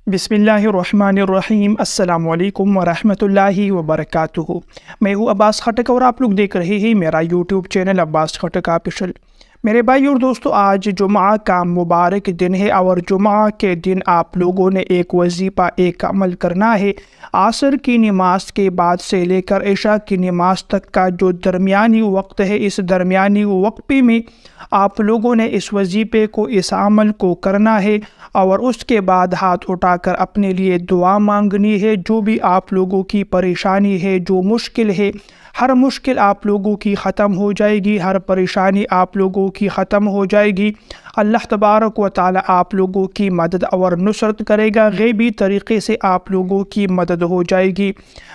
बिस्मिल्लाहिर्रहमानिर्रहीम। अस्सलाम वालेकुम वरहमतुल्लाहि वबरकातुहू। मैं हूँ अब्बास खटक और आप लोग देख रहे हैं मेरा यूट्यूब चैनल अब्बास खटक ऑफिशियल। मेरे भाई और दोस्तों, आज जुमा का मुबारक दिन है और जुमा के दिन आप लोगों ने एक वजीफ़ा, एक अमल करना है। असर की नमाज के बाद से लेकर इशा की नमाज तक का जो दरमियानी वक्त है, इस दरमियानी वक्फ़े में आप लोगों ने इस वजीफ़े को, इस अमल को करना है और उसके बाद हाथ उठाकर अपने लिए दुआ मांगनी है। जो भी आप लोगों की परेशानी है, जो मुश्किल है, हर मुश्किल आप लोगों की ख़त्म हो जाएगी, हर परेशानी आप लोगों की ख़त्म हो जाएगी। अल्लाह तबारक व तआला आप लोगों की मदद और नुसरत करेगा, गैबी तरीक़े से आप लोगों की मदद हो जाएगी।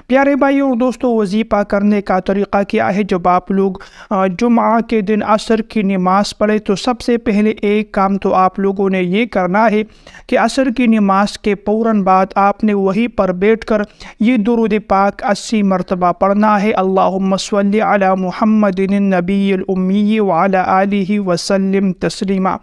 प्यारे भाई और दोस्तों, वजीफ़ा करने का तरीक़ा क्या है? जब आप लोग जुमा के दिन असर की नमाज़ पढ़े तो सबसे पहले एक काम तो आप लोगों ने ये करना है कि असर की नमाज के फ़ौरन बाद आपने वहीं पर बैठकर ये दुरूद पाक 80 मरतबा पढ़ना है। अल्लाहुम्मा सल्लि अला मुहम्मदिन नबिय्यिल उम्मी व अला आलिहि वसल्लिम तस्लीमा।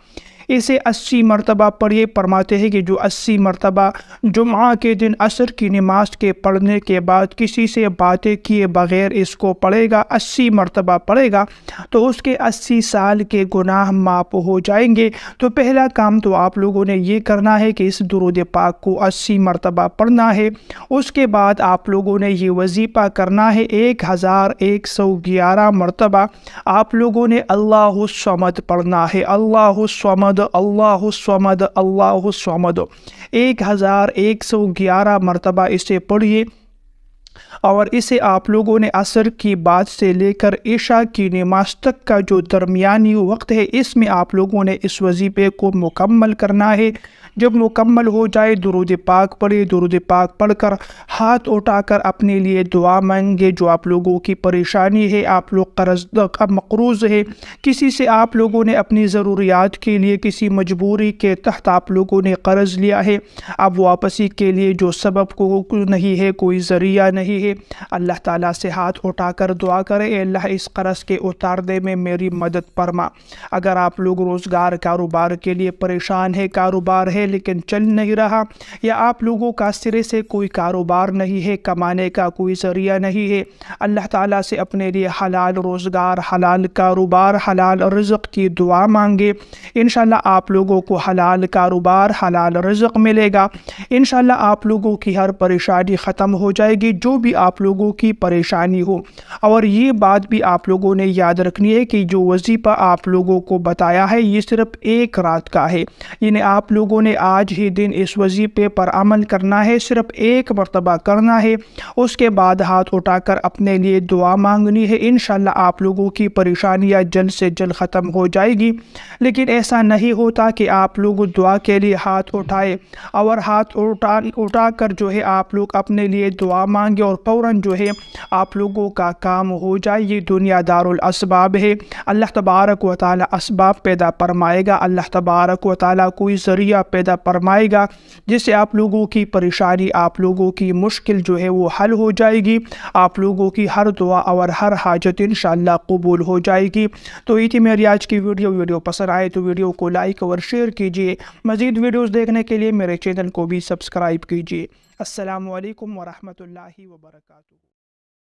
इसे 80 मरतबा पढ़िए। फरमाते हैं कि जो 80 मरतबा जुमा के दिन असर की नमाज के पढ़ने के बाद किसी से बातें किए बग़ैर इसको पढ़ेगा, 80 मरतबा पढ़ेगा, तो उसके 80 साल के गुनाह माफ़ हो जाएंगे। तो पहला काम तो आप लोगों ने ये करना है कि इस दुरूद पाक को 80 मरतबा पढ़ना है। उसके बाद आप लोगों ने ये वजीफ़ा करना है 1111 मरतबा। आप लोगों ने अल्लाहु समद पढ़ना है। अल्लाहु समद, अल्लाहु समद, अल्लाहु समद 1111 मरतबा इसे पढ़िए। और इसे आप लोगों ने असर की बाद से लेकर इशा की नमाज तक का जो दरमियानी वक्त है, इसमें आप लोगों ने इस वजीफ़े को मुकम्मल करना है। जब मुकम्मल हो जाए दुरूद पाक पढ़े। दुरूद पाक पढ़कर हाथ उठाकर अपने लिए दुआ मांगे। जो आप लोगों की परेशानी है, आप लोग मक़रूज़ है, किसी से आप लोगों ने अपनी ज़रूरियात के लिए, किसी मजबूरी के तहत आप लोगों ने कर्ज़ लिया है, अब वापसी के लिए जो सबब को नहीं है, कोई ज़रिया नहीं है, अल्लाह ताला से हाथ उठाकर दुआ करें, अल्लाह इस कर्ज़ के उतारने में मेरी मदद फरमा। अगर आप लोग रोज़गार, कारोबार के लिए परेशान है, कारोबार है लेकिन चल नहीं रहा, या आप लोगों का सिरे से कोई कारोबार नहीं है, कमाने का कोई ज़रिया नहीं है, अल्लाह ताला से अपने लिए हलाल रोज़गार, हलाल कारोबार, हलाल रिज़्क़ की दुआ मांगे। इंशाअल्लाह आप लोगों को हलाल कारोबार, हलाल रिज़्क़ मिलेगा। इंशाअल्लाह आप लोगों की हर परेशानी ख़त्म हो जाएगी, जो भी आप लोगों की परेशानी हो। और ये बात भी आप लोगों ने याद रखनी है कि जो वजीफ़ा आप लोगों को बताया है, ये सिर्फ़ एक रात का है। यानी आप लोगों ने आज ही दिन इस वजीफ़े पर अमल करना है, सिर्फ़ एक मरतबा करना है। उसके बाद हाथ उठाकर अपने लिए दुआ मांगनी है। इंशाअल्लाह आप लोगों की परेशानियाँ जल्द से जल्द ख़त्म हो जाएगी। लेकिन ऐसा नहीं होता कि आप लोग दुआ के लिए हाथ उठाए और हाथ उठाकर जो है आप लोग अपने लिए दुआ मांगे और फ़ौरन जो है आप लोगों का काम हो जाए। ये दुनिया दारुल असबाब है। अल्लाह तबारक व तआला असबाब पैदा फरमाएगा, अल्लाह तबारक व तआला कोई ज़रिया पैदा फरमाएगा जिससे आप लोगों की परेशानी, आप लोगों की मुश्किल जो है वो हल हो जाएगी। आप लोगों की हर दुआ और हर हाजत इंशाअल्लाह कबूल हो जाएगी। तो ये थी मेरी आज की वीडियो पसंद आए तो वीडियो को लाइक और शेयर कीजिए। मज़ीद वीडियोज़ देखने के लिए मेरे चैनल को भी सब्सक्राइब कीजिए। अस्सलामु अलैकुम वरहमतुल्लाहि वबरकातुहू।